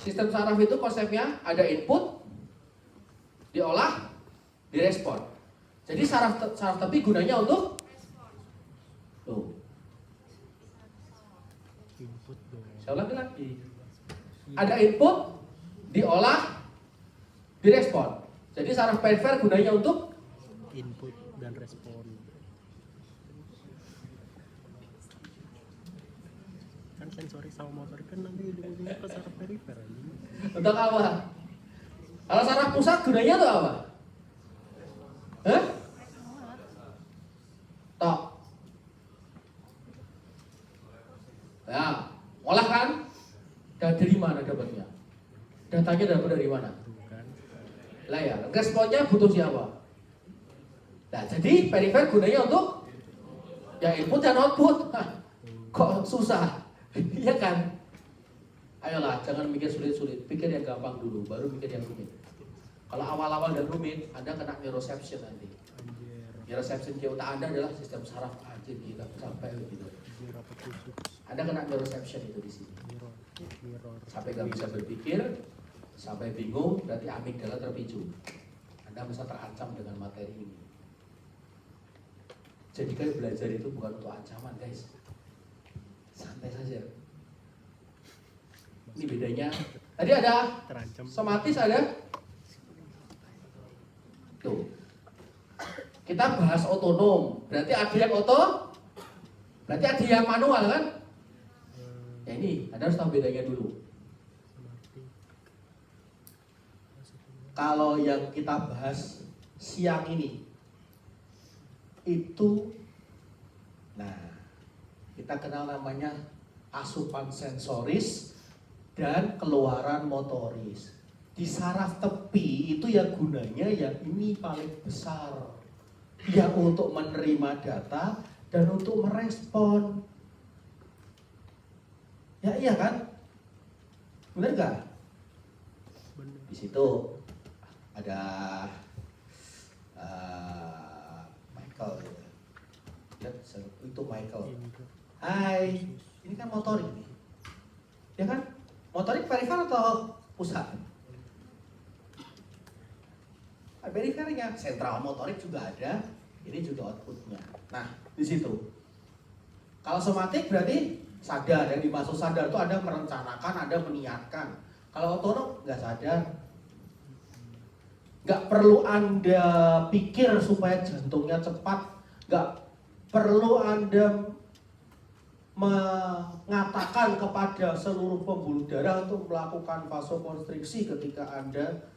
Sistem saraf itu konsepnya ada input, diolah, direspon. Jadi saraf tepi gunanya untuk tuh. Saya ulangi lagi. Ada input, diolah, direspon. Jadi saraf perifer gunanya untuk input dan respon. Kan sensorik sama motorik kan nanti ujung-ujungnya ke saraf perifer. untuk apa? Kalau saraf pusat gunanya untuk apa? Hah? Tok. Ya, olah kan? Dan dari mana dapatnya? Datanya dapat dari mana? Lah ya, responnya butuh siapa? Nah, jadi perifer gunanya untuk ya input dan output. Hah, kok susah? Iya kan? Ayolah, jangan mikir sulit-sulit, pikir yang gampang dulu, baru mikir yang rumit. Kalau awal-awal dan rumit, Anda kena neuroception nanti. Neuroception di otak Anda adalah sistem saraf anjir kita sampai begitu. Anda kena neuroception itu di sini. Sampai nggak bisa berpikir, sampai bingung, berarti amigdala terpicu. Anda bisa terancam dengan materi ini. Jadi kan belajar itu bukan untuk ancaman, guys. Santai saja. Ini bedanya. Tadi ada somatis, ada tuh. Kita bahas otonom. Berarti ada yang oto, berarti ada yang manual kan? Ya ini, Anda harus tahu bedanya dulu. Kalau yang kita bahas siang ini itu, nah kita kenal namanya asupan sensoris dan keluaran motoris. Di saraf tepi itu yang gunanya yang ini paling besar, yang untuk menerima data dan untuk merespon. Ya iya kan? Bener gak? Di situ ada Michael ya. Itu Michael. Hai, ini kan motorik nih. Ya kan? Motorik perifer atau pusat? Perifernya, sentral motorik juga ada. Ini juga outputnya. Nah, di situ. Kalau somatik berarti sadar, yang dimaksud sadar itu ada merencanakan, ada meniatkan. Kalau otonom nggak sadar, nggak perlu Anda pikir supaya jantungnya cepat, nggak perlu Anda mengatakan kepada seluruh pembuluh darah untuk melakukan vasokonstriksi ketika Anda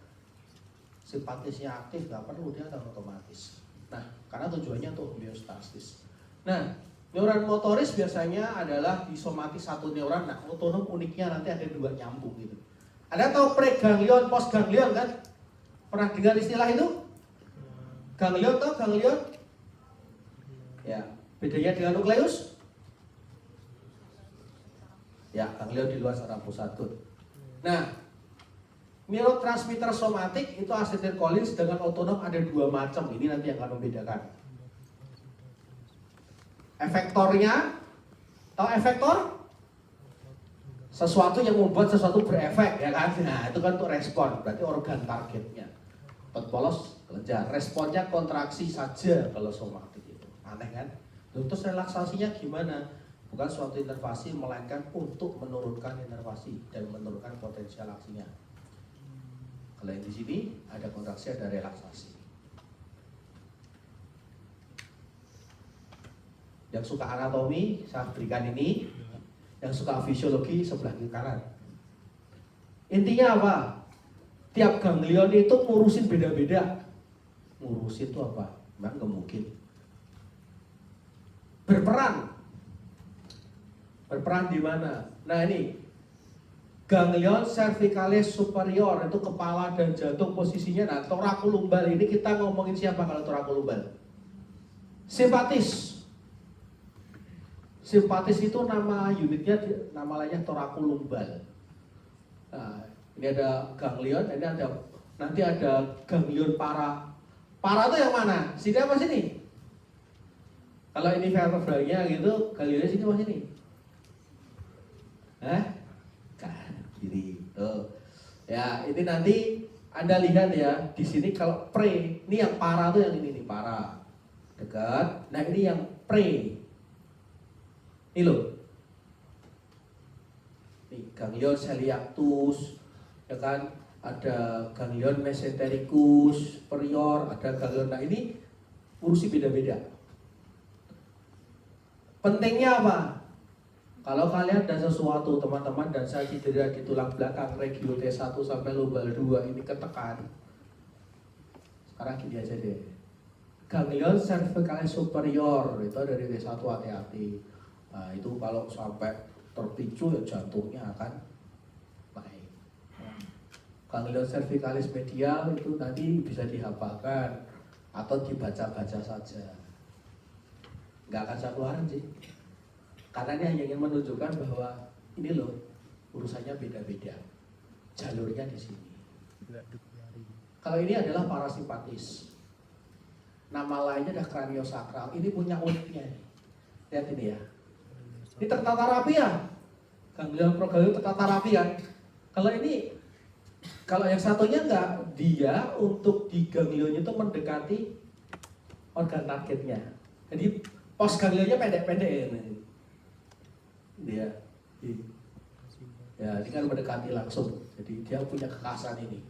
simpatisnya aktif, nggak perlu, dia akan otomatis. Nah, karena tujuannya untuk homeostasis. Nah, neuron motoris biasanya adalah di somatis satu neuron. Nah, otonom uniknya nanti ada dua nyambung gitu. Ada tahu preganglion, postganglion kan? Pernah dengar istilah itu? Ganglion atau ganglion? Ya, bedanya dengan nukleus? Ya, ganglion di luar saraf pusat. Nah, neurotransmitter somatik itu asetilkolin, sedangkan otonom ada dua macam. Ini nanti yang akan membedakan. Efektornya, tahu efektor? Sesuatu yang membuat sesuatu berefek, ya kan? Nah, itu kan untuk respon, berarti organ targetnya. Polos, kelenjar. Responnya kontraksi saja kalau somatik itu. Aneh kan? Terus relaksasinya gimana? Bukan suatu inervasi, melainkan untuk menurunkan inervasi dan menurunkan potensial aksinya. Kalau yang di sini ada kontraksi, ada relaksasi. Yang suka anatomi, saya berikan ini. Yang suka fisiologi, sebelah kiri kanan. Intinya apa? Tiap ganglion itu ngurusin beda-beda. Ngurusin itu apa? Memang nggak mungkin. Berperan di mana? Nah ini ganglion cervicalis superior itu kepala dan jantung posisinya. Nah, thoracolumbar ini kita ngomongin siapa kalau thoracolumbar? Simpatis. Simpatis itu nama unitnya, nama lainnya thoracolumbar. Nah, ini ada ganglion, ini ada nanti ada ganglion para. Para itu yang mana? Sini apa sini? Kalau ini vertebralnya gitu, ganglionnya sini apa sini? Hah? Kiri. Tuh. Ya, ini nanti Anda lihat ya, di sini kalau pre, ini yang para tuh yang ini nih, para. Dekat. Nah, ini yang pre. Ini loh. Nih, ganglion celiacus, ya kan? Ada ganglion mesentericus superior, ada ganglion. Nah, ini urusi beda-beda. Pentingnya apa? Kalau kalian ada sesuatu teman-teman dan saya cedera di tulang belakang regio T1 sampai lobar 2 ini ketekan. Sekarang gini aja deh. Ganglion cervicalis superior itu dari T1 hati-hati. Nah, itu kalau sampai terpicu ya jantungnya akan naik. Ganglion cervicalis medial itu nanti bisa dihafalkan atau dibaca-baca saja. Nggak akan saya keluarin sih. Karena ini hanya ingin menunjukkan bahwa ini loh urusannya beda-beda, jalurnya di sini. Kalau ini adalah parasimpatis, nama lainnya adalah kraniosakral. Ini punya uniknya. Lihat ini ya. Ini tertata rapi ya. Ganglion proganglion tertata rapi kan. Kalau yang satunya enggak, dia untuk di ganglionnya itu mendekati organ targetnya. Jadi pos ganglionnya pendek-pendek ya. Dia ya ini kan mendekati langsung, jadi dia punya kekasan ini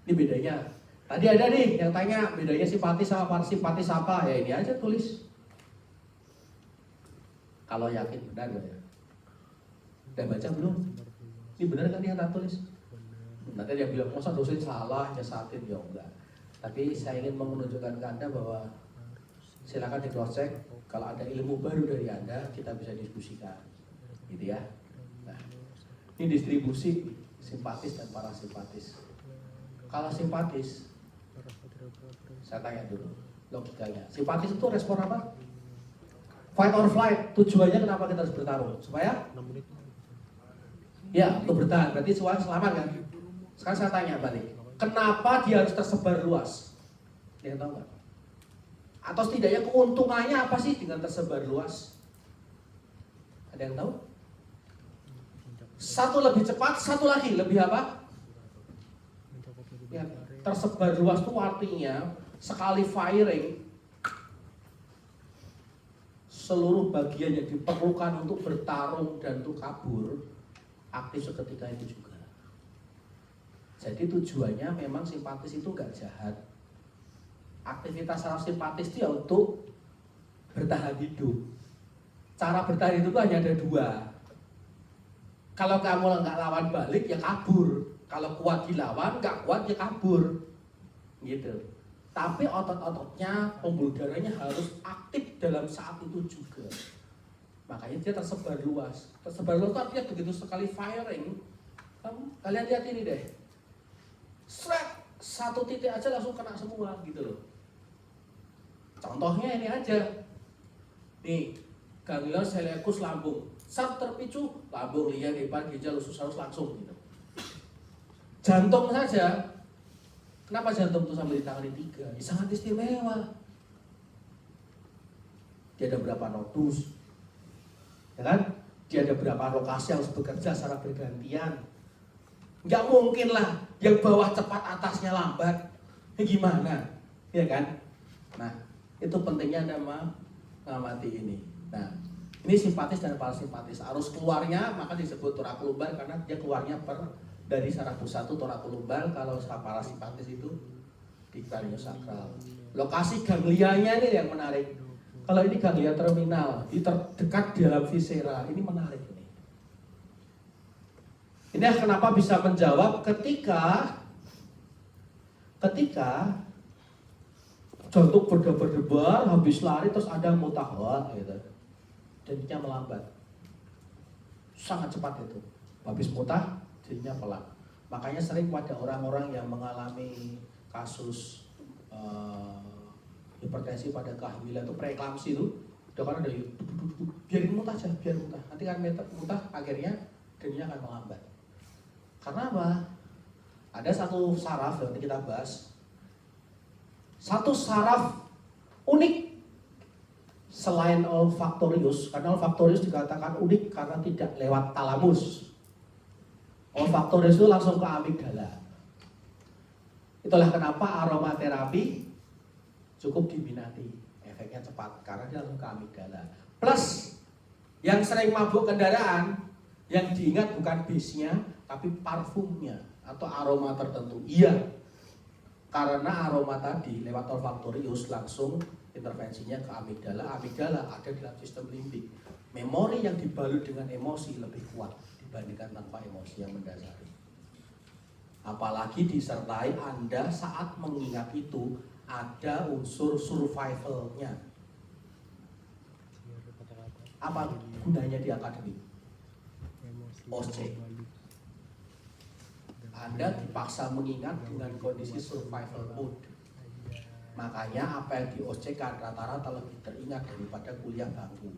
bedanya. Tadi ada nih yang tanya bedanya simpatis sama parasimpatis apa, ya ini aja tulis kalau yakin benar ya. Udah baca belum? Ini benar kan yang tak tulis? Nanti dia bilang masa dosen salah nyesatin, ya enggak, tapi saya ingin menunjukkan ke Anda bahwa silakan di cross check. Kalau ada ilmu baru dari Anda, kita bisa diskusikan, gitu ya. Nah, ini distribusi simpatis dan parasimpatis. Kalau simpatis, saya tanya dulu logikanya. Simpatis itu respon apa? Fight or flight. Tujuannya kenapa kita harus bertarung? Supaya? Ya, untuk bertahan. Berarti selamat kan? Sekarang saya tanya balik. Kenapa dia harus tersebar luas? Dia tahu nggak? Atau setidaknya keuntungannya apa sih dengan tersebar luas? Ada yang tahu? Satu lebih cepat, satu lagi lebih apa? Ya, tersebar luas itu artinya sekali firing seluruh bagian yang diperlukan untuk bertarung dan untuk kabur aktif seketika itu juga. Jadi tujuannya memang simpatis itu nggak jahat. Aktivitas saraf simpatis itu ya untuk bertahan hidup. Cara bertahan hidup itu hanya ada dua. Kalau kamu nggak lawan balik ya kabur. Kalau kuat dilawan, nggak kuat ya kabur. Gitu. Tapi otot-ototnya, pembuluh darahnya harus aktif dalam saat itu juga. Makanya dia tersebar luas. Tersebar luas itu artinya begitu sekali firing. Kalian lihat ini deh. Sret, satu titik aja langsung kena semua gitu loh. Contohnya ini aja. Nih, ganglion celiacus lambung. Saat terpicu, lambung, liang, hepar, ginjal, usus harus langsung gitu. Jantung saja. Kenapa jantung itu sampai ditangani 3? Ya, sangat istimewa. Dia ada berapa nodus? Ya kan? Dia ada berapa lokasi yang harus bekerja secara bergantian. Nggak mungkin lah yang bawah cepat atasnya lambat. Ya gimana? Ya kan? Nah, itu pentingnya Anda mengamati ini. Nah, ini simpatis dan parasimpatis. Arus keluarnya maka disebut torakulumbar karena dia keluarnya dari saraf pusat itu torakulumbar. Kalau parasimpatis itu di kraniosakral. Lokasi ganglianya ini yang menarik. Kalau ini ganglia terminal, di terdekat di dalam viscera, ini menarik ini. Ini kenapa bisa menjawab ketika jantung berdebar-debar, habis lari terus ada mutahwat gitu. Jadinya melambat. Sangat cepat itu. Habis mutah jadinya pelan. Makanya sering pada orang-orang yang mengalami kasus hipertensi pada kehamilan itu preeklamsi itu, udah kan ada biarin mutah aja, biar mutah. Nanti kan mutah akhirnya jadinya akan melambat. Karena apa? Ada satu saraf yang nanti kita bahas. Satu saraf unik selain olfaktorius, karena olfaktorius dikatakan unik karena tidak lewat talamus. olfaktoris itu langsung ke amigdala. Itulah kenapa aromaterapi cukup diminati, efeknya cepat karena dia langsung ke amigdala. Plus yang sering mabuk kendaraan, yang diingat bukan base-nya tapi parfumnya atau aroma tertentu. Iya, karena aroma tadi lewat olfaktorius langsung intervensinya ke amigdala. Amigdala ada dalam sistem limbik. Memori yang dibalut dengan emosi lebih kuat dibandingkan tanpa emosi yang mendasari. Apalagi disertai Anda saat mengingat itu ada unsur survivalnya. Apa gunanya di akademik? OC. Anda dipaksa mengingat dengan kondisi survival mode. Makanya apa yang di-OC-kan rata-rata lebih teringat daripada kuliah bangku.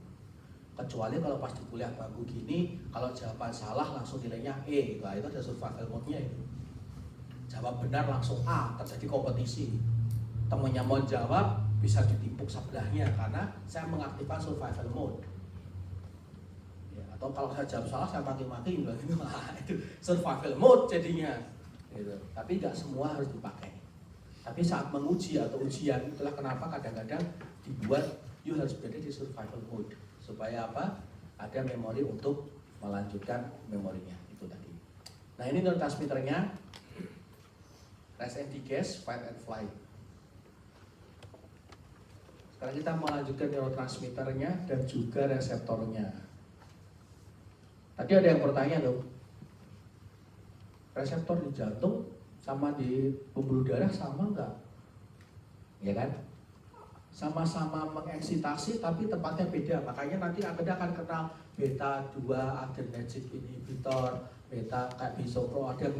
Kecuali kalau pas di kuliah bangku gini, kalau jawaban salah langsung nilainya E, nah, itu ada survival mode-nya itu. Jawab benar langsung A, terjadi kompetisi. Temannya mau jawab bisa ditimpuk sebelahnya karena saya mengaktifkan survival mode. Ya, atau kalau saya jawab salah saya maki-maki, itu survival mode jadinya. Gitu. Tapi nggak semua harus dipakai. Tapi saat menguji atau ujian, itulah kenapa kadang-kadang dibuat you harus berada di survival mode. Supaya apa? Ada memori untuk melanjutkan memorinya. Itu tadi. Nah ini neurotransmitternya, rest and digest, fight and flight. Sekarang kita melanjutkan neurotransmitternya dan juga reseptornya. Tadi ada yang bertanya loh, reseptor di jantung sama di pembuluh darah sama enggak? Ya kan? Sama-sama mengeksitasi tapi tempatnya beda. Makanya nanti Anda akan kenal beta 2 adrenergic inhibitor, beta kayak bisopro, ada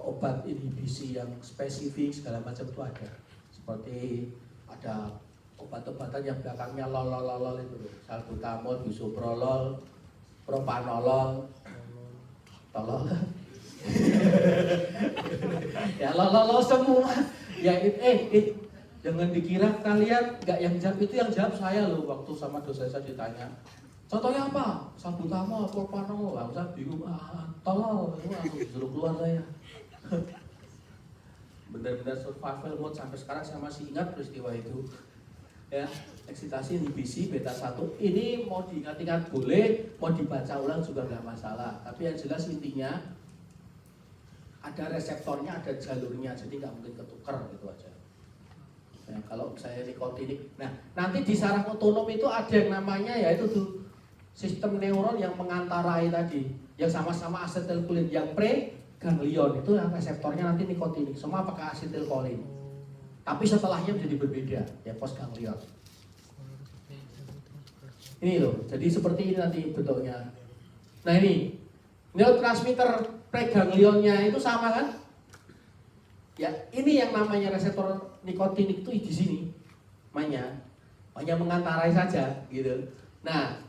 obat inhibisi yang spesifik segala macam itu ada. Seperti ada obat-obatan yang belakangnya lol itu, salbutamol, bisoprolol, propanolol, tolol. Ya lol semua. Ya jangan dikira kalian nggak yang jawab, itu yang jawab saya loh waktu sama dosen saya ditanya. Contohnya apa? Salbutamol, propanolol. Saya bingung, tolol, langsung disuruh keluar saya. Benar-benar survival mode sampai sekarang saya masih ingat peristiwa itu. Ya, eksitasi inhibisi beta 1 ini mau diingat-ingat boleh, mau dibaca ulang juga nggak masalah. Tapi yang jelas intinya ada reseptornya, ada jalurnya, jadi nggak mungkin ketukar gitu aja. Nah, kalau saya nikotinik, nah nanti di saraf otonom itu ada yang namanya yaitu tuh sistem neuron yang mengantarai tadi, yang sama-sama asetilkolin, yang preganglion itu yang reseptornya nanti nikotinik, semua pakai asetilkolin. Tapi setelahnya menjadi berbeda, ya postganglion. Ini loh, jadi seperti ini nanti bentuknya. Nah ini neurotransmitter preganglionnya itu sama kan? Ya, ini yang namanya reseptor nikotinik itu di sini, hanya mengantarai saja, gitu. Nah,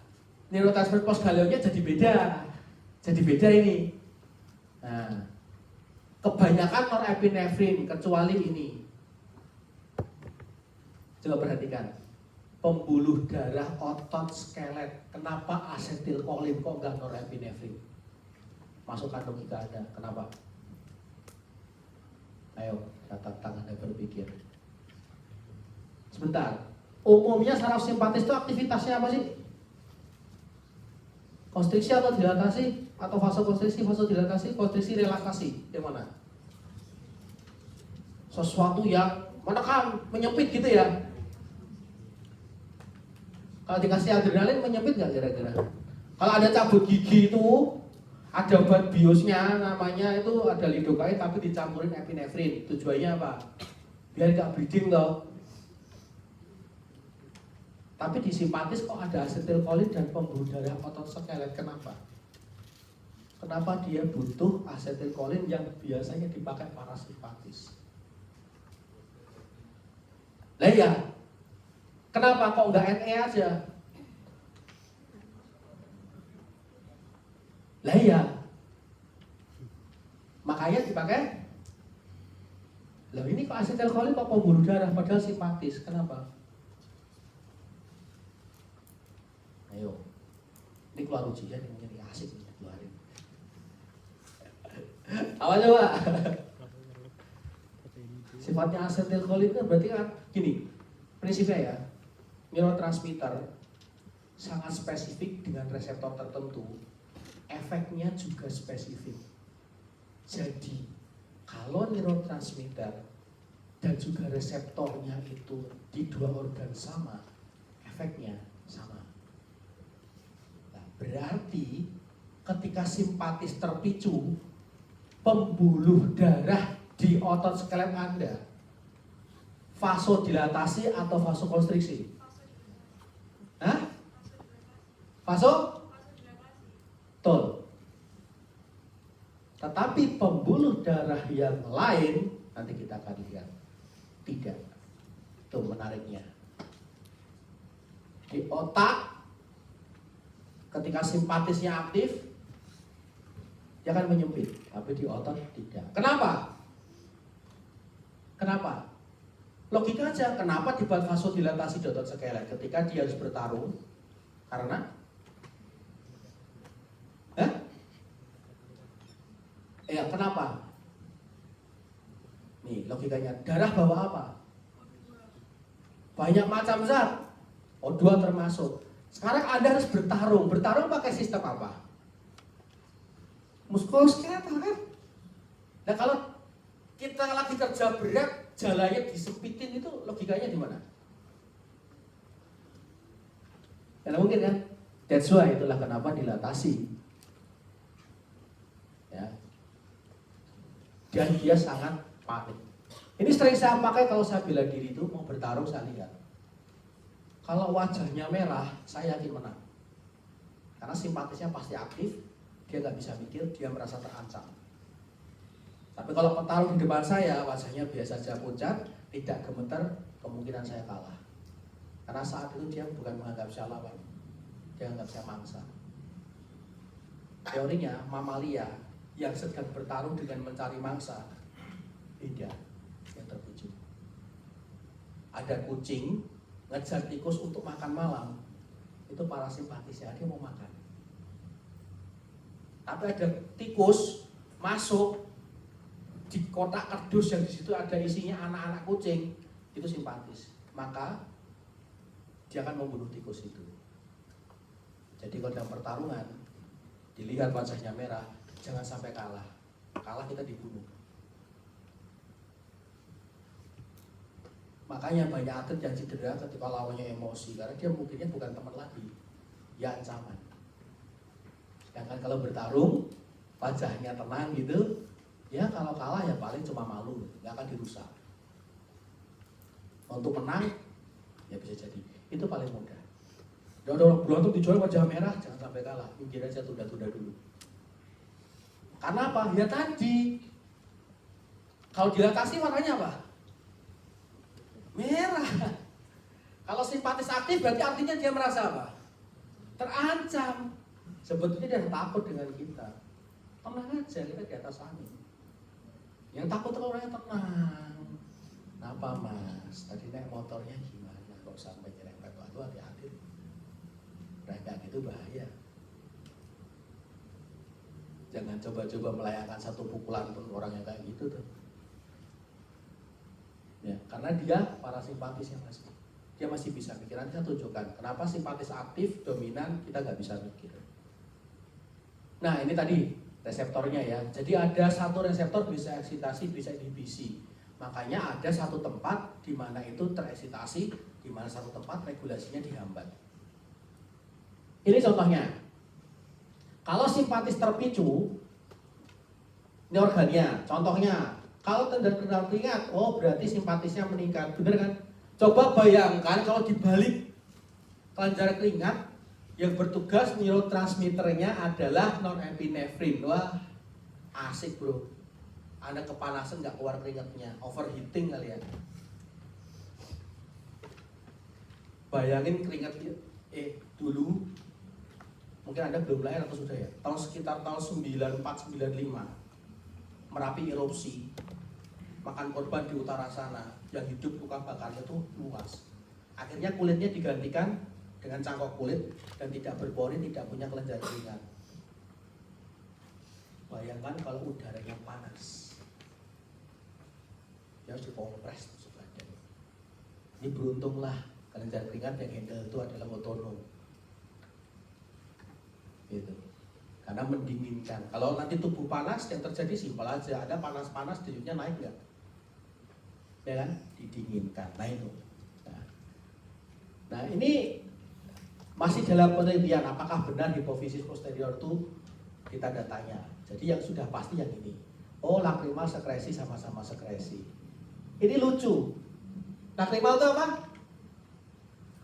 neurotransmitter postganglionnya jadi beda ini. Nah, kebanyakan norepinefrin kecuali ini. Coba perhatikan, pembuluh darah otot skelet, kenapa asetilkolin kok enggak norepinefrin? Masukkan logika Anda, kenapa? Ayo, catat tangan dan berpikir. Sebentar, umumnya saraf simpatis itu aktivitasnya apa sih? Konstriksi atau dilatasi? Atau vasokonstriksi, vasodilatasi, konstriksi, relaksasi? Yang mana? Sesuatu yang menekan, menyempit gitu ya? Kalau dikasih adrenalin menyempit nggak kira-kira? Kalau ada cabut gigi itu, ada obat biosnya namanya itu ada lidocaine tapi dicampurin epinefrin. Tujuannya apa? Biar nggak bleeding loh. Tapi di simpatis kok ada asetilkolin dan pembuluh darah otot skelet. Kenapa? Kenapa dia butuh asetilkolin yang biasanya dipakai parasimpatis? Lah ya, kenapa kok nggak NE aja? Lah ya, makanya dipakai. Lah ini kok asetilkolin kok pembuluh darah padahal simpatis, kenapa? Ayo, ini keluar ujian yang ini asik nih keluarin. Apa coba? Sifatnya asetilkolin kan berarti kan gini, prinsipnya ya, neurotransmitter sangat spesifik dengan reseptor tertentu, efeknya juga spesifik. Jadi kalau neurotransmitter dan juga reseptornya itu di dua organ sama, efeknya sama. Nah, berarti ketika simpatis terpicu, pembuluh darah di otot skelet Anda vasodilatasi atau vasokonstriksi? Hah? Betul. Tetapi pembuluh darah yang lain nanti kita akan lihat tidak. Itu menariknya. Di otak ketika simpatisnya aktif dia akan menyempit, tapi di otot tidak. Kenapa? Kenapa? Logika aja, kenapa dibuat vasodilatasi di otot skelet ketika dia harus bertarung? Karena ya kenapa? Nih logikanya, darah bawa apa? Banyak macam zat, O2 termasuk. Sekarang Anda harus bertarung. Bertarung pakai sistem apa? Muskuloskeletal kan? Nah kalau kita lagi kerja berat, jalannya disempitin, itu logikanya di mana? Karena mungkin kan? That's why itulah kenapa dilatasi. Ya. Dan dia sangat panik. Ini sering saya pakai kalau saya bela diri itu mau bertarung, saya lihat. Kalau wajahnya merah, saya yakin menang. Karena simpatisnya pasti aktif, dia nggak bisa mikir, dia merasa terancam. Tapi kalau petarung di depan saya, wajahnya biasa saja pucat, tidak gemeter, kemungkinan saya kalah. Karena saat itu dia bukan menganggap saya lawan, dia menganggap saya mangsa. Teorinya, mamalia yang sedang bertarung dengan mencari mangsa, beda yang terpicu. Ada kucing ngejar tikus untuk makan malam, itu parasimpatisnya, dia mau makan. Tapi ada tikus masuk di kotak kardus yang di situ ada isinya anak-anak kucing, itu simpatis, maka dia akan membunuh tikus itu. Jadi kalau dalam pertarungan dilihat wajahnya merah, jangan sampai kalah. Kalah kita dibunuh. Makanya banyak atlet yang cedera ketika lawannya emosi, karena dia mungkinnya bukan teman lagi, ya ancaman. Sedangkan kalau bertarung, wajahnya tenang gitu, ya kalau kalah ya paling cuma malu, nggak akan dirusak. Untuk menang, ya bisa jadi. Itu paling mudah. Udah orang beruntung dijual wajah merah, jangan sampai kalah, pinggir aja, tunda-tunda dulu. Karena apa? Ya tadi, kalau dilatasi warnanya apa? Merah. Kalau simpatis aktif berarti artinya dia merasa apa? Terancam. Sebetulnya dia takut dengan kita. Tenang aja, kita di atas angin. Yang takut itu orangnya tenang. Kenapa mas? Tadi naik motornya gimana? Kok sampai nyerempet? Waduh, hati-hati. Udah kayak gitu bahaya. Jangan coba-coba melayangkan satu pukulan pun orang yang kayak gitu tuh. Ya, karena dia parasimpatisnya masih, dia masih bisa mikir. Nanti saya tunjukkan kenapa simpatis aktif dominan kita nggak bisa mikir. Nah ini tadi reseptornya ya. Jadi ada satu reseptor bisa eksitasi, bisa inhibisi. Makanya ada satu tempat di mana itu tereksitasi, di mana satu tempat regulasinya dihambat. Ini contohnya. Kalau simpatis terpicu, ini organnya. Contohnya. Kalau tendang-tendang keringat, oh berarti simpatisnya meningkat, bener kan? Coba bayangkan kalau dibalik kelenjar keringat yang bertugas neurotransmitternya adalah norepinefrin. Wah, asik bro. Anda kepanasan nggak keluar keringatnya, overheating kali ya. Bayangin keringat dulu, mungkin Anda belum lahir atau sudah ya? Sekitar tahun 94-95. Merapi erupsi, makan korban di utara sana, yang hidup luka bakarnya tuh luas. Akhirnya kulitnya digantikan dengan cangkok kulit dan tidak berpori, tidak punya kelenjar keringat. Bayangkan kalau udaranya panas, dia harus dikompres sebadan. Ini beruntunglah kelenjar keringat yang handle itu adalah otonom, gitu. Karena mendinginkan. Kalau nanti tubuh panas, yang terjadi simpel aja, ada panas-panas, denyutnya naik nggak? Ya kan? Didinginkan. Nah itu. Nah ini masih dalam penelitian, apakah benar hipofisis posterior itu kita datanya. Jadi yang sudah pasti yang ini. Oh, lakrimal sekresi sama-sama sekresi. Ini lucu. Lakrimal itu apa?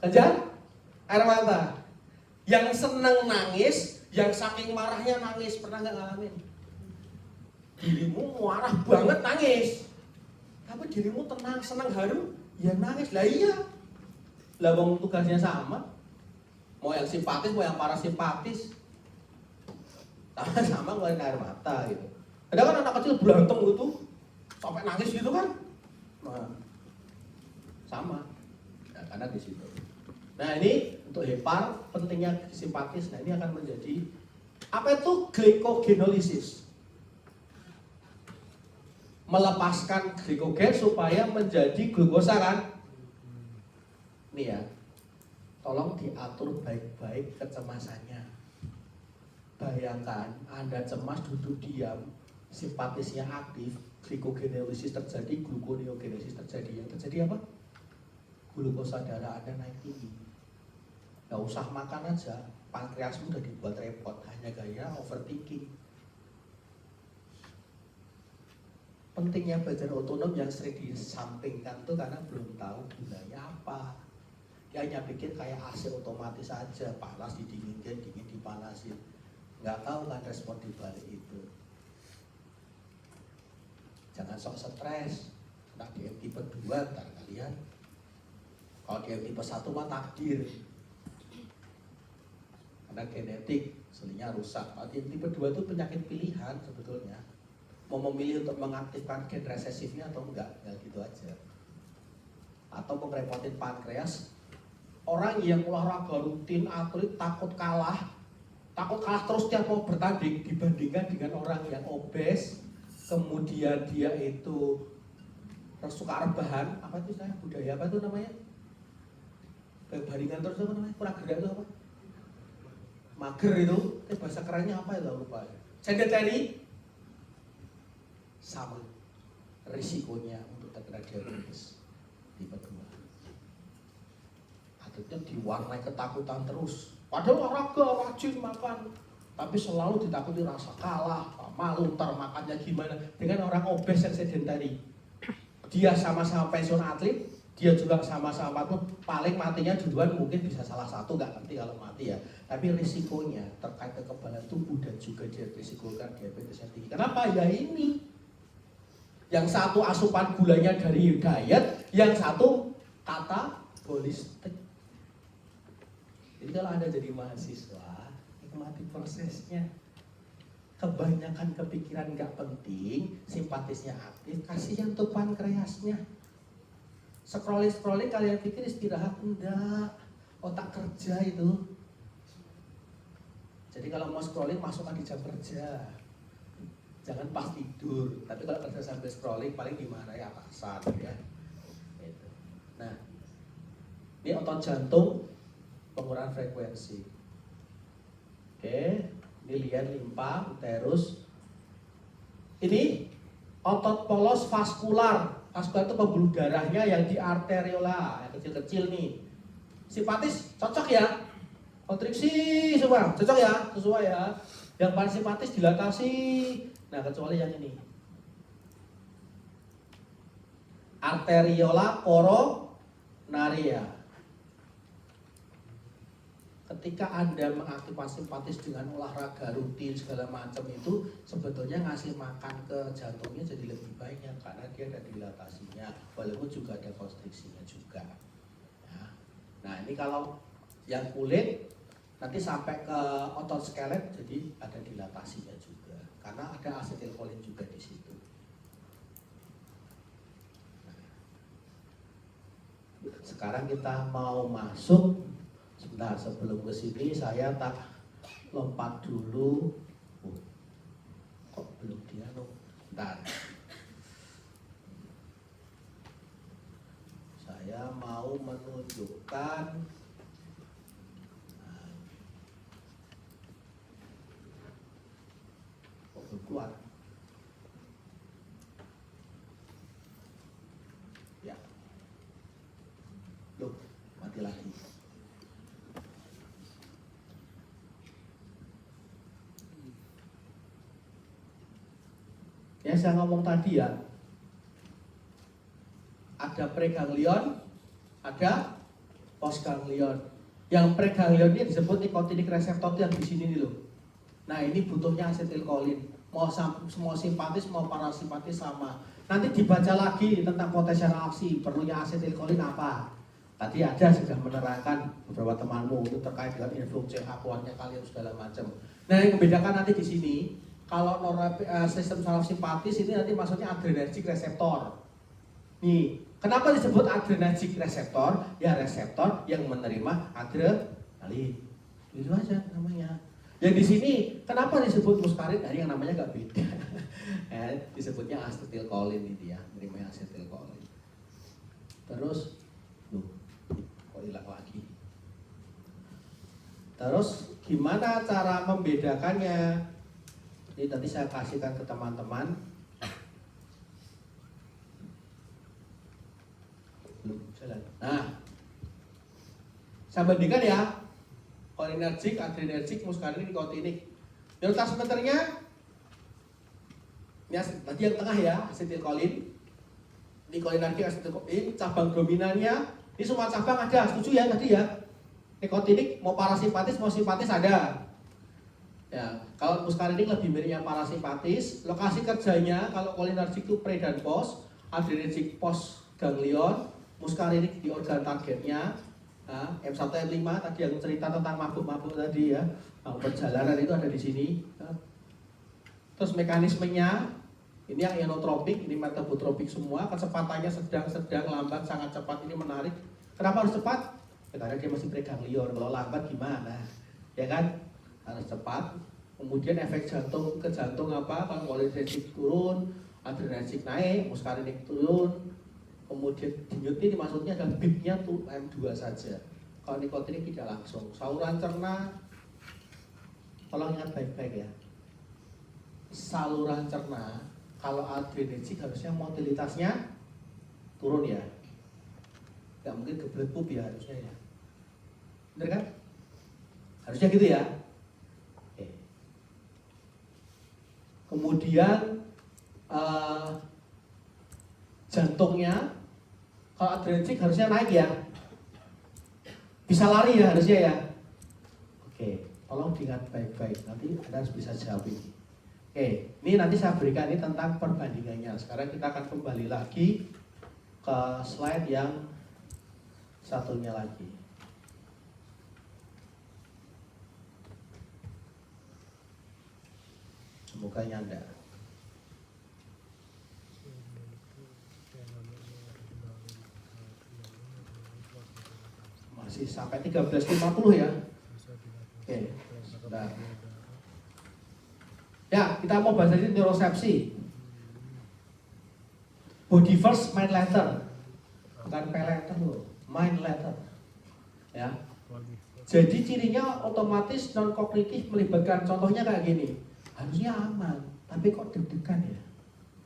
Kejar air mata. Yang seneng nangis, yang saking marahnya nangis. Pernah nggak ngalamin? Dirimu marah banget nangis, tapi dirimu tenang, senang, haru, ya nangis. Lah iya. Lah wong tugasnya sama. Mau yang simpatis, mau yang parasimpatis, sama-sama ngeluarin air mata gitu. Ada kan anak kecil berantem gitu, sampai nangis gitu kan? Nah, sama. Nah, karena di situ. Nah ini untuk hepar pentingnya simpatis. Nah ini akan menjadi apa itu glycogenolysis? Melepaskan glikogen supaya menjadi glukosa kan? Nih ya, tolong diatur baik-baik kecemasannya. Bayangkan Anda cemas duduk diam, simpatisnya aktif, glycogenolysis terjadi, gluconeogenesis terjadi. Yang terjadi apa? Glukosa darah Anda naik tinggi. Nggak usah makan aja, pankreasmu udah dibuat repot, hanya gaya overthinking. Pentingnya badan otonom yang sering disampingkan tuh karena belum tahu gunanya apa. Dia hanya pikir kayak AC otomatis aja, panas didinginkan, dingin dipanasin. Nggak tahu kan respon di balik itu. Jangan sok stres, kena DM tipe 2 ntar kalian. Kalau DM tipe 1 mah takdir, karena genetik, selinya rusak. Kalau DM tipe 2 itu penyakit pilihan sebetulnya. Mau memilih untuk mengaktifkan gen resesifnya atau enggak, ya gitu aja. Atau mau ngerepotin pankreas. Orang yang olahraga rutin, atlet, takut kalah terus tiap mau bertanding dibandingkan dengan orang yang obes, kemudian dia itu suka rebahan, apa itu saya budaya apa itu namanya? Baringan terus apa namanya? Kurang gerak itu apa? Mager itu, bahasa kerennya apa ya lupa. Sedentary, sama risikonya untuk terkena diabetes tipe 2. Atletnya diwarnai ketakutan terus. Padahal olahraga rajin makan, tapi selalu ditakuti rasa kalah, malu ntar makannya gimana. Dengan orang obes yang sedentary, dia sama-sama pensiun atlet, dia juga sama-sama tuh paling matinya duluan mungkin bisa salah satu, nggak ngerti kalau mati ya. Tapi risikonya terkait kekebalan tubuh dan juga dia risikokan diabetes yang tinggi. Kenapa? Ya ini. Yang satu asupan gulanya dari diet, yang satu katabolistik. Jadi kalau Anda jadi mahasiswa, nikmati prosesnya. Kebanyakan kepikiran nggak penting, simpatisnya aktif, kasihan tuh pankreasnya. Scrolling kalian pikir istirahat? Enggak, otak kerja itu. Jadi kalau mau scrolling masukkan di jam kerja. Jangan pas tidur, tapi kalau kerja sambil scrolling paling dimarahi atasan ya. Nah, ini otot jantung, pengurangan frekuensi. Oke, ini lihat limpa, uterus. Ini otot polos vaskular. Vaskular itu pembuluh darahnya yang di arteriola, yang kecil-kecil nih. Simpatis cocok ya? Kontriksi semua cocok ya, sesuai ya. Yang parasimpatis dilatasi. Nah, kecuali yang ini. Arteriola coronaria. Ketika Anda mengaktifkan simpatis dengan olahraga rutin segala macam itu, sebetulnya ngasih makan ke jantungnya jadi lebih banyak karena dia ada dilatasinya, walaupun juga ada konstriksinya juga. Nah, ini kalau yang kulit nanti sampai ke otot skelet jadi ada dilatasinya juga karena ada asetilkolin juga di situ. Sekarang kita mau masuk. Sebentar, sebelum ke sini saya tak lompat dulu. Kok belum dianu. Bentar. Saya mau menunjukkan kok belum keluar. Ya. Loh, mati lagi. Yang saya ngomong tadi ya, ada preganglion, ada postganglion. Yang preganglion ini disebut nikotinik reseptor yang di sini nih loh. Nah ini butuhnya asetilkolin, mau simpatis mau parasimpatis sama. Nanti dibaca lagi tentang potensial aksi, perlunya asetilkolin apa. Tadi ada sudah menerangkan beberapa temanmu itu terkait dengan influx akuannya kalian segala macam. Nah yang membedakan nanti di sini. Kalau sistem saraf simpatis ini nanti maksudnya adrenergic reseptor. Nih, kenapa disebut adrenergic reseptor? Ya reseptor yang menerima adrenalin. Itu aja namanya. Yang di sini kenapa disebut muskarin? Nah, yang namanya nggak beda. Disebutnya asetilkolin ini ya, menerima asetilkolin. Terus, kok hilang lagi? Terus gimana cara membedakannya? Ini tadi saya kasihkan ke teman-teman. Belum jalan. Nah, saya bandingkan ya. Cholinergic, adrenergic, muskarin, nikotinik. Neurotransmitternya ini tadi yang tengah ya, asetilkolin. Ini cholinergic, asetilkolin. Cabang dominannya, ini semua cabang ada. Setuju ya tadi ya? Nikotinik mau parasimpatis, mau simpatis ada. Ya, kalau muskarinik lebih miripnya parasimpatis. Lokasi kerjanya kalau cholinergic itu pre dan post, adrenergic post ganglion, muskarinik di organ targetnya. Nah, M1 M5 tadi yang cerita tentang mabuk-mabuk tadi ya, perjalanan itu ada di sini. Terus mekanismenya ini yang inotropik, ini metabotropik semua, kecepatannya sedang, lambat, sangat cepat. Ini menarik. Kenapa harus cepat? Ya, karena dia masih preganglion. Kalau lambat gimana? Ya kan? Harus cepat. Kemudian efek jantung ke jantung apa? Kalau cholinergic turun, adrenergic naik, muskarinik turun. Kemudian denyut ini maksudnya adalah beatnya tuh M2 saja. Kalau nikotinik tidak langsung. Saluran cerna, tolong ingat baik-baik ya. Saluran cerna kalau adrenergic harusnya motilitasnya turun ya. Gak mungkin kebelet pup ya harusnya ya. Bener kan? Harusnya gitu ya. Kemudian jantungnya kalau adrenergic harusnya naik ya, bisa lari ya harusnya ya. Oke, tolong diingat baik-baik, nanti Anda harus bisa jawab ini. Oke, ini nanti saya berikan ini tentang perbandingannya. Sekarang kita akan kembali lagi ke slide yang satunya lagi. Semoga nyanda. Masih sampai 13.50 ya. Oke, sebentar. Ya, kita mau bahas ini neurosepsi. Body first, mind later. Bukan pay later loh, mind later. Ya. Jadi cirinya otomatis non kognitif melibatkan, contohnya kayak gini. Harusnya aman, tapi kok deg-degan ya?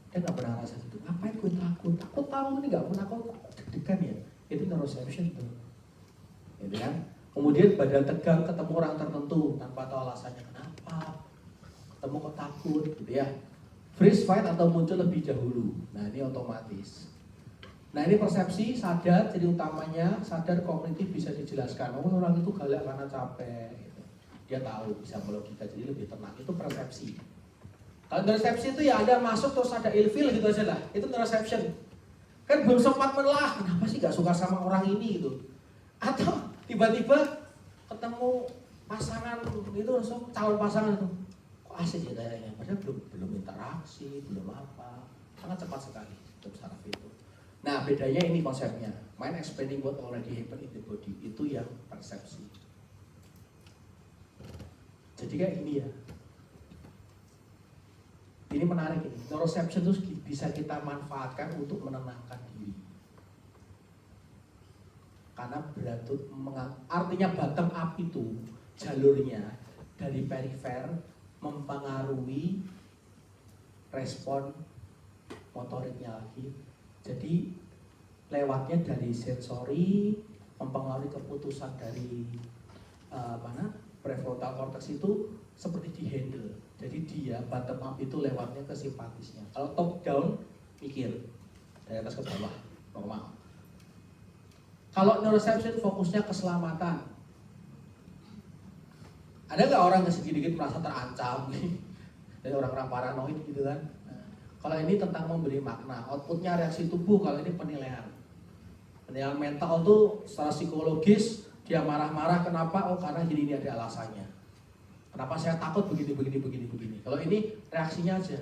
Dia nggak pernah rasa gitu. Ngapain gue takut? Aku tahu ini nggak pernah kok deg-degan ya. Itu neuroception tuh, gitu kan? Kemudian badan tegang ketemu orang tertentu tanpa tahu alasannya kenapa. Ketemu kok takut, gitu ya. Freeze, fight atau muncul lebih dahulu. Nah ini otomatis. Nah ini persepsi, sadar, ciri utamanya sadar kognitif bisa dijelaskan. Oh orang itu galak karena capek. Dia tahu, bisa melogika, jadi lebih tenang. Itu persepsi. Kalau neuroception itu ya ada masuk terus ada ilfil gitu aja lah. Itu neuroception. Kan belum sempat menelah, kenapa sih gak suka sama orang ini gitu. Atau tiba-tiba ketemu pasangan itu langsung calon pasangan itu. Kok asik ya kayaknya, padahal belum interaksi, belum apa. Sangat cepat sekali untuk saraf itu. Nah bedanya ini konsepnya. Mind expanding what already happened in the body. Itu yang persepsi. Jadi kayak ini ya. Ini ini menarik ini. Neuroception itu bisa kita manfaatkan untuk menenangkan diri. Karena artinya bottom up itu jalurnya dari perifer mempengaruhi respon motoriknya lagi. Jadi lewatnya dari sensori mempengaruhi keputusan dari prefrontal cortex itu seperti dihandle. Jadi dia bottom up itu lewatnya ke simpatisnya. Kalau top down mikir dari atas ke bawah normal. Kalau neuroception fokusnya keselamatan. Ada nggak orang yang sedikit merasa terancam nih? Dari orang-orang paranoid gitu kan? Nah, kalau ini tentang memberi makna, outputnya reaksi tubuh. Kalau ini penilaian mental tuh secara psikologis dia marah-marah kenapa? Oh karena ini ada alasannya. Kenapa saya takut begini. Kalau ini reaksinya aja.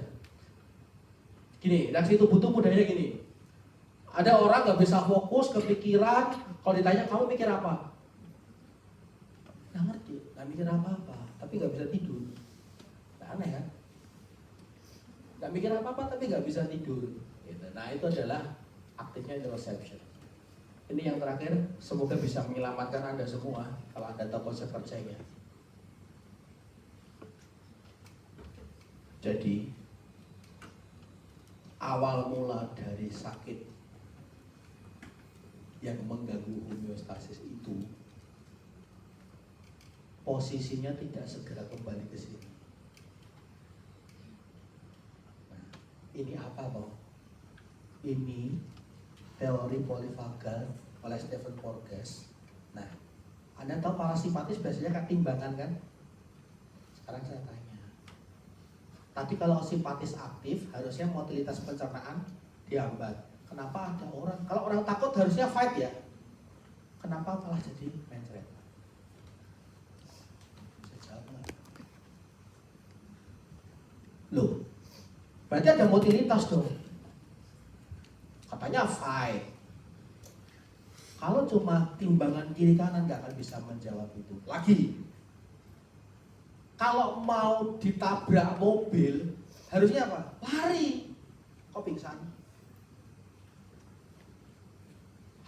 Gini, reaksi tubuh tuh mudahnya gini. Ada orang nggak bisa fokus, kepikiran. Kalau ditanya kamu mikir apa? Nggak ngerti, nggak mikir apa-apa, tapi nggak bisa tidur. Aneh kan? Nggak mikir apa-apa tapi nggak bisa tidur. Nah itu adalah aktifnya neuroception. Ini yang terakhir, semoga bisa menyelamatkan Anda semua kalau Anda tahu konsep kerjanya. Jadi awal mula dari sakit yang mengganggu homeostasis itu posisinya tidak segera kembali ke sini. Nah, ini apa toh? Ini teori polivagal oleh Stephen Porges. Nah, Anda tahu parasimpatis biasanya ketimbangan kan? Sekarang saya tanya. Tapi kalau simpatis aktif harusnya motilitas pencernaan dihambat. Kenapa ada orang? Kalau orang takut harusnya fight ya. Kenapa malah jadi mencret? Saya jawab enggak. Loh, berarti ada motilitas dong. Katanya fight. Kalau cuma timbangan kiri kanan nggak akan bisa menjawab itu. Lagi, kalau mau ditabrak mobil harusnya apa? Lari. Kok pingsan?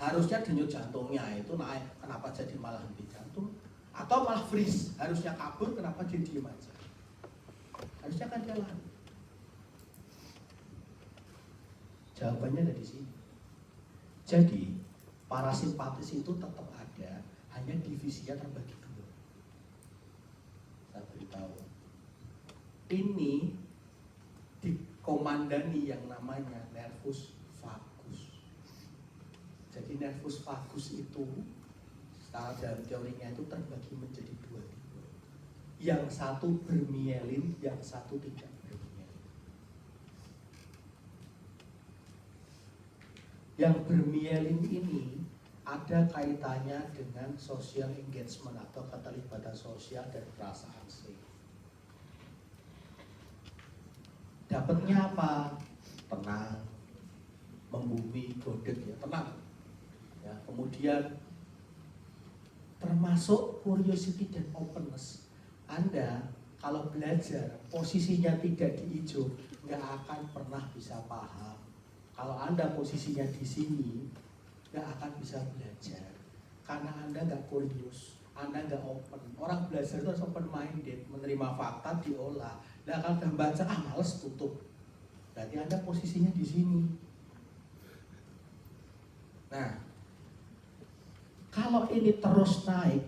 Harusnya denyut jantungnya itu naik, kenapa jadi malah henti jantung? Atau malah freeze, harusnya kabur, kenapa dia diem aja? Harusnya kan dia lari. Jawabannya ada di sini. Jadi parasimpatis itu tetap ada, hanya divisinya terbagi dua. Saya beritahu, ini dikomandani yang namanya nervus vagus. Jadi nervus vagus itu secara dalam teorinya itu terbagi menjadi dua tipe. Yang satu bermielin, yang satu tidak bermielin. Yang bermielin ini ada kaitannya dengan social engagement atau keterlibatan sosial dan perasaan safe. Dapatnya apa? Tenang, membumi, godek ya, tenang. Ya, kemudian termasuk curiosity dan openness. Anda kalau belajar posisinya tidak di hijau, nggak akan pernah bisa paham. Kalau Anda posisinya di sini, nggak akan bisa belajar. Karena Anda nggak curious, Anda nggak open. Orang belajar itu harus open minded, menerima fakta, diolah. Nah kalau udah baca, males tutup. Berarti Anda posisinya di sini. Nah, kalau ini terus naik,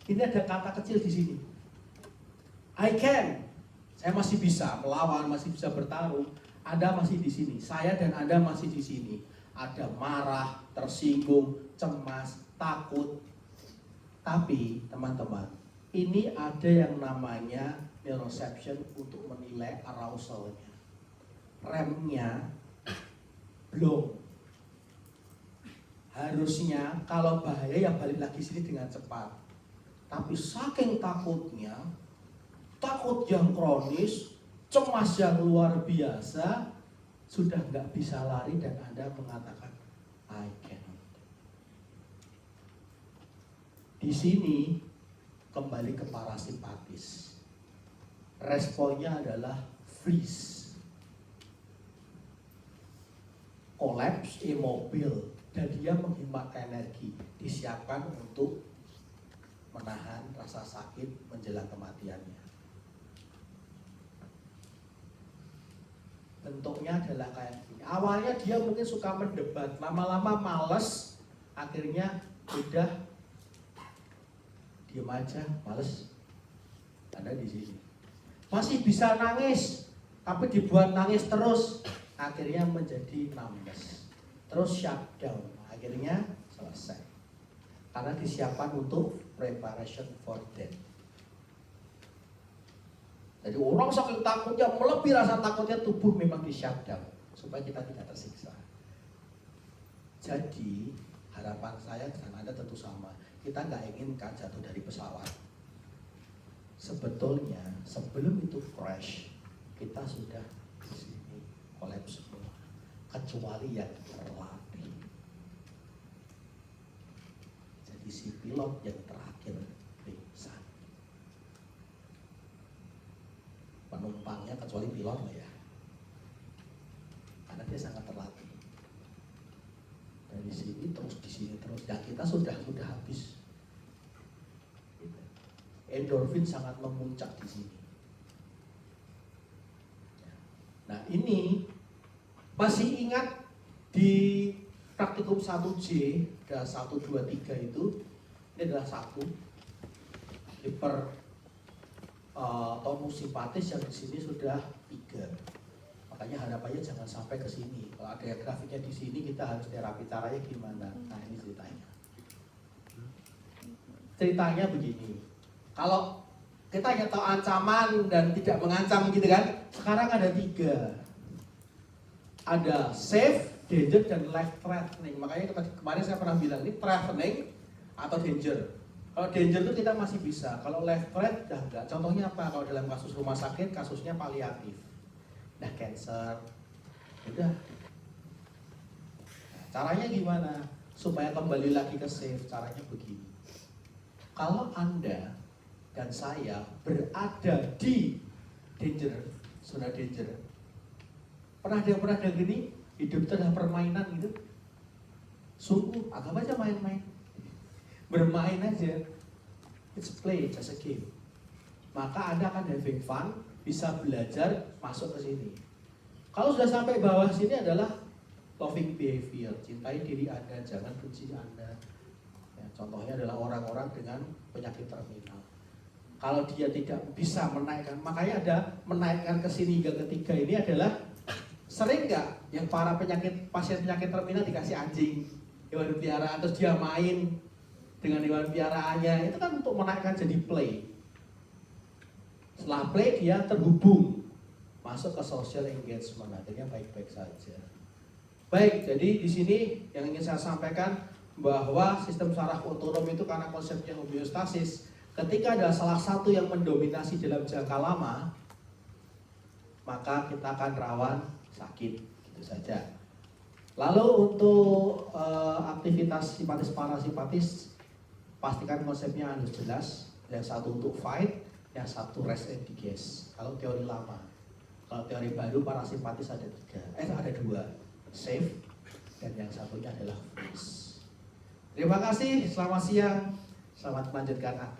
ini ada kata kecil di sini. I can. Saya masih bisa melawan, masih bisa bertarung. Anda masih di sini. Saya dan Anda masih di sini. Ada marah, tersinggung, cemas, takut. Tapi teman-teman, ini ada yang namanya neuroception untuk menilai arausalnya. Remnya belum. Harusnya kalau bahaya ya balik lagi sini dengan cepat. Tapi saking takutnya, takut yang kronis, cemas yang luar biasa, sudah nggak bisa lari dan Anda mengatakan I cannot. Di sini kembali ke parasimpatis. Responnya adalah freeze. kolaps, immobil, dan dia menghemat energi, disiapkan untuk menahan rasa sakit menjelang kematiannya. Bentuknya adalah kayak gini. Awalnya dia mungkin suka mendebat, lama-lama males, akhirnya udah diam aja, males. Anda di sini masih bisa nangis, tapi dibuat nangis terus, akhirnya menjadi numbness, terus shutdown, akhirnya selesai. Karena disiapkan untuk preparation for death. Jadi orang saking takutnya, melebihi rasa takutnya, tubuh memang di shutdown supaya kita tidak tersiksa. Jadi harapan saya dan Anda tentu sama. Kita nggak inginkan jatuh dari pesawat. Sebetulnya sebelum itu crash, kita sudah di sini kolaps semua, kecuali yang terlatih. Jadi si pilot yang terakhir pingsan. Penumpangnya kecuali pilot ya, karena dia sangat terlatih. Dari sini terus di sini terus, dan kita sudah habis. Endorfin sangat memuncak di sini. Nah ini masih ingat di praktikum 1J, ada 1, 2, 3 itu, ini adalah 1 hiper tonus simpatis, yang di sini sudah 3. Makanya harapannya jangan sampai ke sini. Kalau ada grafiknya di sini, kita harus terapi, caranya gimana? Nah ini ceritanya. Ceritanya begini. Kalau kita hanya tahu ancaman dan tidak mengancam gitu kan, sekarang ada 3. Ada safe, danger, dan life threatening. Makanya kemarin saya pernah bilang ini threatening atau danger. Kalau danger itu kita masih bisa, kalau life threat udah enggak. Contohnya apa? Kalau dalam kasus rumah sakit, kasusnya paliatif. Nah, cancer. Udah. Nah, caranya gimana? Supaya kembali lagi ke safe, caranya begini. Kalau Anda dan saya berada di danger, zona danger. Pernah gini, hidup itu adalah permainan gitu. Sungguh, anggap aja main-main. Bermain aja. It's play, just a game. Maka Anda akan having fun, bisa belajar masuk ke sini. Kalau sudah sampai bawah sini adalah loving behavior, cintai diri Anda, jangan benci Anda. Ya, contohnya adalah orang-orang dengan penyakit terminal. Kalau dia tidak bisa menaikkan, makanya ada menaikkan ke sini hingga ketiga ini adalah sering nggak yang para pasien penyakit terminal dikasih anjing, hewan peliharaan, terus dia main dengan hewan peliharaannya, itu kan untuk menaikkan jadi play. Setelah play dia terhubung masuk ke social engagement, akhirnya baik-baik saja. Baik, jadi di sini yang ingin saya sampaikan bahwa sistem saraf otonom itu karena konsepnya homeostasis. Ketika ada salah satu yang mendominasi dalam jangka lama, maka kita akan rawan sakit, gitu saja. Lalu untuk aktivitas simpatis parasimpatis, pastikan konsepnya harus jelas. Yang satu untuk fight, yang satu rest and digest. Kalau teori lama, kalau teori baru parasimpatis ada 2, safe, dan yang satunya adalah freeze. Terima kasih, selamat siang, selamat melanjutkan aktivitas.